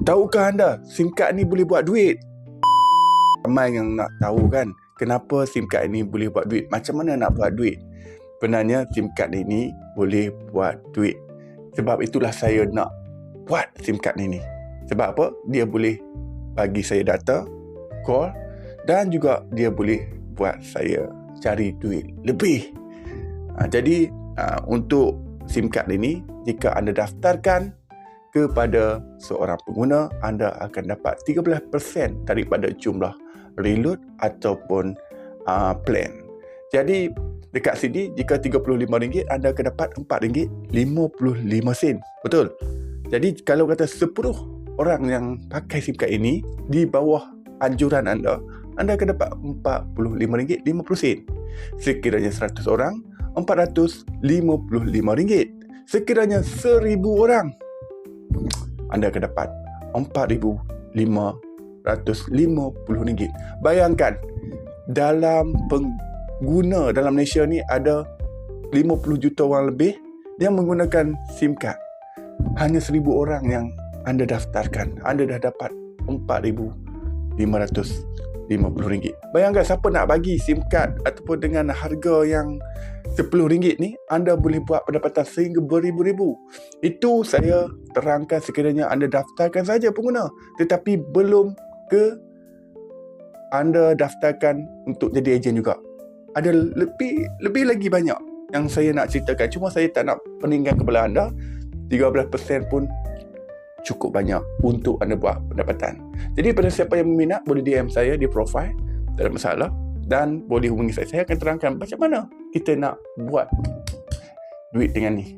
Tahukah anda SIM card ni boleh buat duit? Ramai yang nak tahu kan, kenapa SIM card ni boleh buat duit, macam mana nak buat duit. Sebenarnya SIM card ini boleh buat duit. Sebab itulah saya nak buat SIM card ini. Sebab apa? Dia boleh bagi saya data, call, dan juga dia boleh buat saya cari duit lebih. Jadi untuk SIM card ini, jika anda daftarkan kepada seorang pengguna, anda akan dapat 13% daripada jumlah reload ataupun plan. Jadi dekat sini, jika RM35, anda akan dapat RM4.55. Betul? Jadi kalau kata 10 orang yang pakai SIM card ini di bawah anjuran anda akan dapat RM45.50. Sekiranya 100 orang, RM455. Sekiranya 1,000 orang, anda akan dapat RM4,550. Bayangkan, dalam pengguna dalam Malaysia ni ada 50 juta orang lebih yang menggunakan SIM card. Hanya 1,000 orang yang anda daftarkan, anda dah dapat RM4,550. Bayangkan, siapa nak bagi SIM card ataupun dengan harga yang RM10 ni, anda boleh buat pendapatan sehingga beribu-ribu. Itu saya terangkan sekiranya anda daftarkan saja pengguna, tetapi belum ke anda daftarkan untuk jadi ejen juga. Ada lebih lagi banyak yang saya nak ceritakan, cuma saya tak nak peningkan kepala anda. 13% pun cukup banyak untuk anda buat pendapatan. Jadi pada siapa yang berminat, boleh DM saya di profile, tak ada masalah, dan boleh hubungi saya. Saya akan terangkan macam mana kita nak buat duit dengan ni.